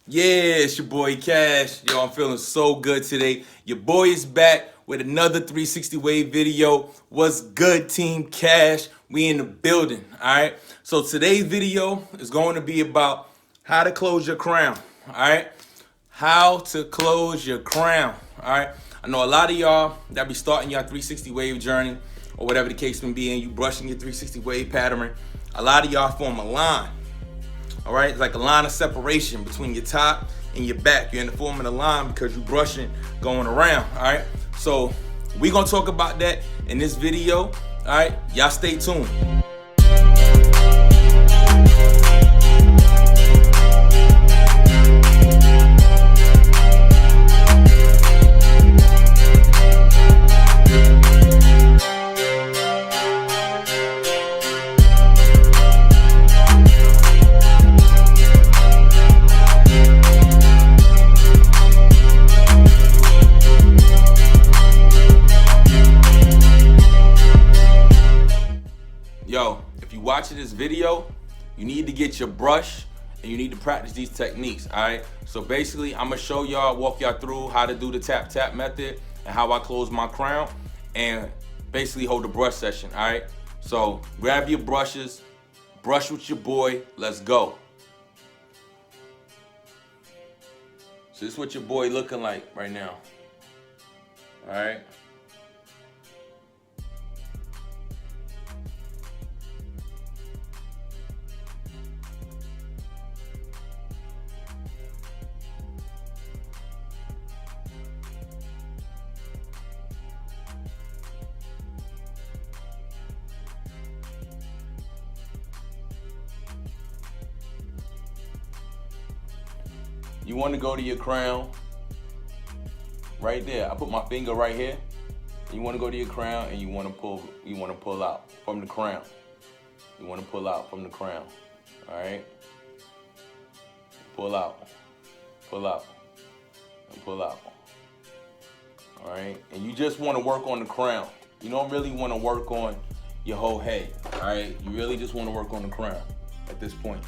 Yeah, it's your boy Cash. Yo, I'm feeling so good today. Your boy is back with another 360 Wave video. What's good, Team Cash? We in the building, all right? So today's video is going to be about how to close your crown, all right? How to close your crown, all right? I know a lot of y'all that be starting your 360 Wave journey or whatever the case may be, and you brushing your 360 Wave pattern. A lot of y'all form a line. All right, it's like a line of separation between your top and your back. You're in the forming a line because you're brushing going around. All right, so we're gonna talk about that in this video. All right, y'all stay tuned. Yo, if you're watching this video, you need to get your brush and you need to practice these techniques, all right? So basically, I'm gonna show y'all, walk y'all through how to do the tap tap method and how I close my crown and basically hold the brush session, all right? So grab your brushes, brush with your boy, let's go. So this is what your boy looking like right now, all right? You want to go to your crown right there. I put my finger right here. You want to go to your crown and you want to pull out from the crown. You want to pull out from the crown. All right? Pull out. Pull out. And pull out. All right? And you just want to work on the crown. You don't really want to work on your whole head. All right? You really just want to work on the crown at this point.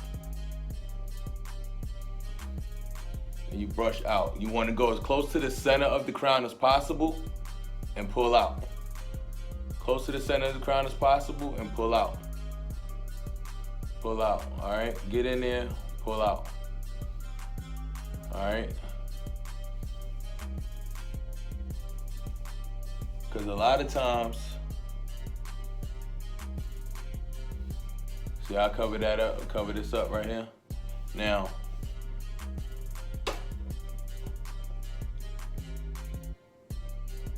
And you brush out. You want to go as close to the center of the crown as possible and pull out. Close to the center of the crown as possible and pull out. Pull out, all right? Get in there, pull out. All right? Because a lot of times, see how I cover that up, cover this up right here? Now,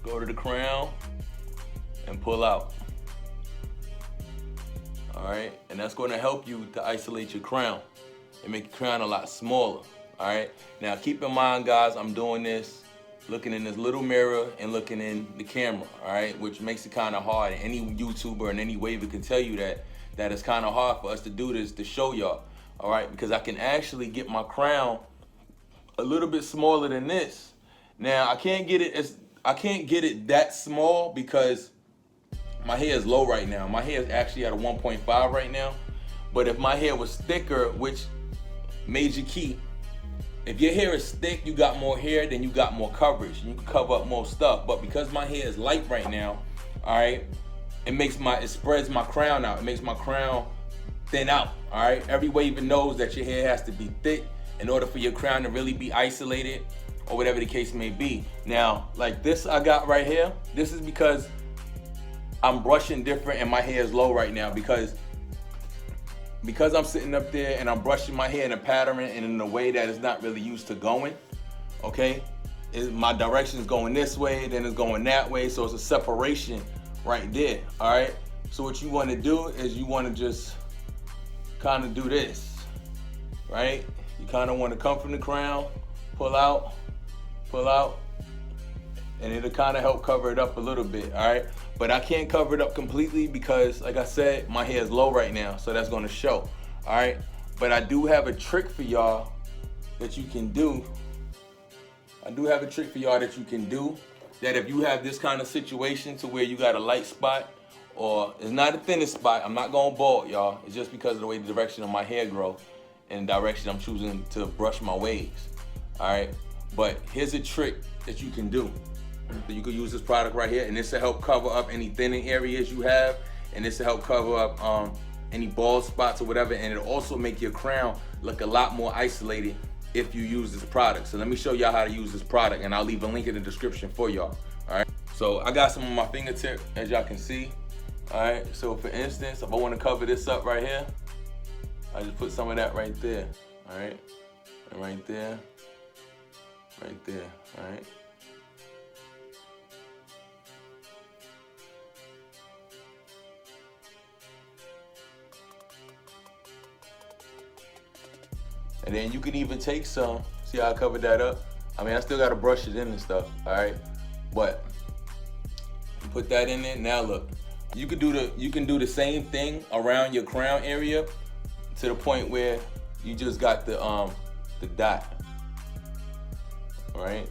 go to the crown and pull out. All right, and that's going to help you to isolate your crown and make your crown a lot smaller. All right, now keep in mind, guys, I'm doing this looking in this little mirror and looking in the camera. All right, which makes it kind of hard. And any YouTuber and any waver can tell you that it's kind of hard for us to do this to show y'all. All right, because I can actually get my crown a little bit smaller than this. Now I can't get it that small because my hair is low right now. My hair is actually at a 1.5 right now. But if my hair was thicker, which major key, if your hair is thick, you got more hair, then you got more coverage. You can cover up more stuff. But because my hair is light right now, all right, it spreads my crown out. It makes my crown thin out, all right? Every waver knows that your hair has to be thick in order for your crown to really be isolated or whatever the case may be. Now, like this I got right here, this is because I'm brushing different and my hair is low right now because I'm sitting up there and I'm brushing my hair in a pattern and in a way that is not really used to going, okay? My direction is going this way, then it's going that way, so it's a separation right there, all right? So what you want to do is you want to just kind of do this, right? You kind of want to come from the crown, pull out, and it'll kind of help cover it up a little bit, all right? But I can't cover it up completely because, like I said, my hair is low right now, so that's gonna show, all right? But I do have a trick for y'all that you can do. That if you have this kind of situation to where you got a light spot, or it's not the thinnest spot, I'm not going bald, y'all. It's just because of the way the direction of my hair grow. in the direction I'm choosing to brush my waves. All right, but here's a trick that you can do. So you can use this product right here, and this will help cover up any thinning areas you have, and this will help cover up any bald spots or whatever, and it'll also make your crown look a lot more isolated if you use this product. So let me show y'all how to use this product, and I'll leave a link in the description for y'all. All right, so I got some on my fingertip, as y'all can see. All right, so for instance, if I want to cover this up right here, I just put some of that right there. All right, and right there, right there. All right. And then you can even take some, see how I covered that up? I mean, I still gotta brush it in and stuff, all right? But you put that in there. Now look, you can do the same thing around your crown area to the point where you just got the dot, all right?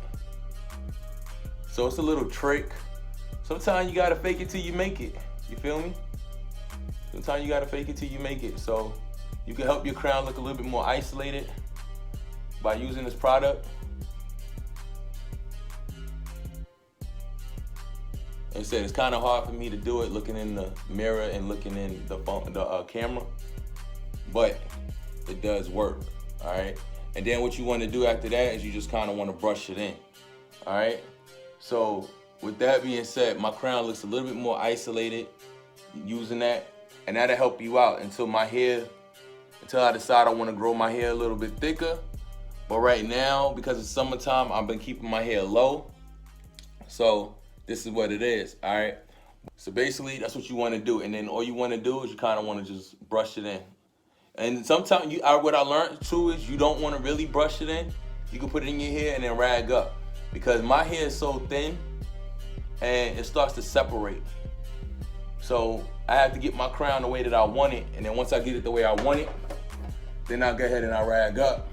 So it's a little trick. Sometimes you gotta fake it till you make it, you feel me? Sometimes you gotta fake it till you make it. So you can help your crown look a little bit more isolated by using this product. Like I said, it's kind of hard for me to do it looking in the mirror and looking in the camera, but it does work, all right? And then what you want to do after that is you just kind of want to brush it in, all right? So with that being said, my crown looks a little bit more isolated using that, and that'll help you out until I decide I want to grow my hair a little bit thicker. But right now, because it's summertime, I've been keeping my hair low. So this is what it is, all right? So basically, that's what you want to do. And then all you want to do is you kind of want to just brush it in. And sometimes, what I learned too is you don't want to really brush it in. You can put it in your hair and then rag up. Because my hair is so thin and it starts to separate. So I have to get my crown the way that I want it. And then once I get it the way I want it, then I'll go ahead and I rag up.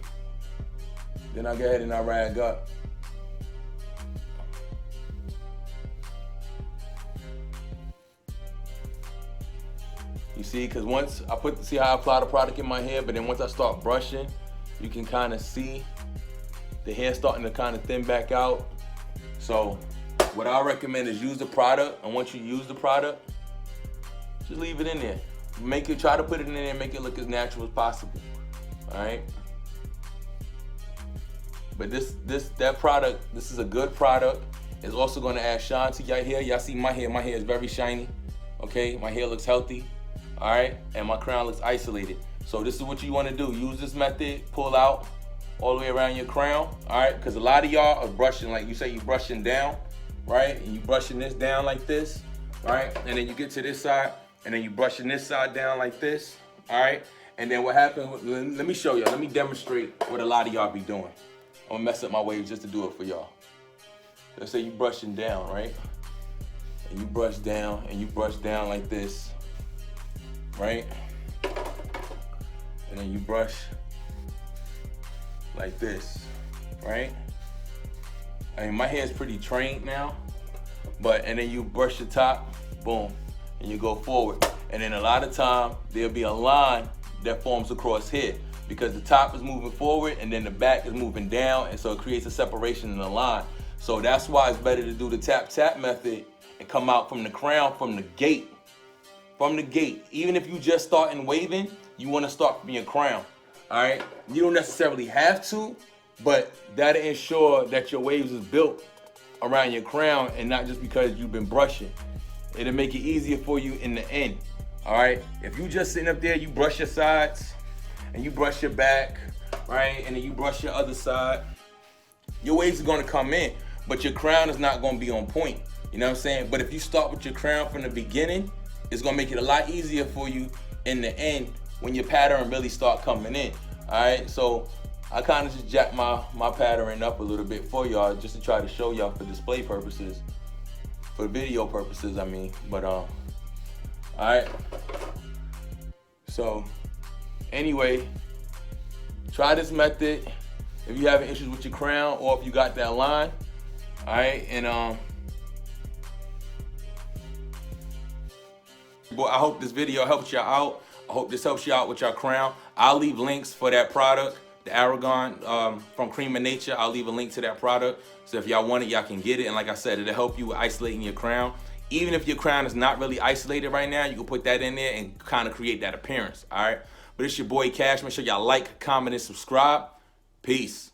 You see, because once I see how I apply the product in my hair, but then once I start brushing, you can kind of see the hair starting to kind of thin back out. So what I recommend is use the product, and once you use the product, just leave it in there. Try to put it in there and make it look as natural as possible. All right. But this is a good product. It's also going to add shine to your hair. Y'all see my hair is very shiny. Okay, my hair looks healthy. All right, and my crown looks isolated. So this is what you want to do. Use this method, pull out all the way around your crown. All right, because a lot of y'all are brushing, like you say, you're brushing down, right? And you brushing this down like this, right? And then you get to this side, and then you brushing this side down like this, all right? And then what happened, let me show y'all, let me demonstrate what a lot of y'all be doing. I'm gonna mess up my waves just to do it for y'all. Let's say you brushing down, right? And you brush down, and you brush down like this, right? And then you brush like this, right? I mean, my hair is pretty trained now, and then you brush the top, boom, and you go forward. And then a lot of time, there'll be a line that forms across here because the top is moving forward and then the back is moving down, and so it creates a separation in the line. So that's why it's better to do the tap method and come out from the crown from the gate. Even if you just starting waving, you want to start from your crown. All right, you don't necessarily have to, but that'll ensure that your waves is built around your crown and not just because you've been brushing. It'll make it easier for you in the end. All right, if you just sitting up there, you brush your sides and you brush your back, right, and then you brush your other side, your waves are going to come in, but your crown is not going to be on point. You know what I'm saying? But if you start with your crown from the beginning, it's going to make it a lot easier for you in the end when your pattern really start coming in. All right, so I kind of just jack my pattern up a little bit for y'all just to try to show y'all for display purposes, for video purposes, I mean. But all right, so anyway, try this method if you having issues with your crown or if you got that line. All right, and well, I hope this video helped y'all out. I hope this helps you out with your crown. I'll leave links for that product, the Aragon from Cream of Nature. I'll leave a link to that product. So if y'all want it, y'all can get it. And like I said, it'll help you with isolating your crown. Even if your crown is not really isolated right now, you can put that in there and kind of create that appearance, all right? But it's your boy Cash. Make sure y'all like, comment, and subscribe. Peace.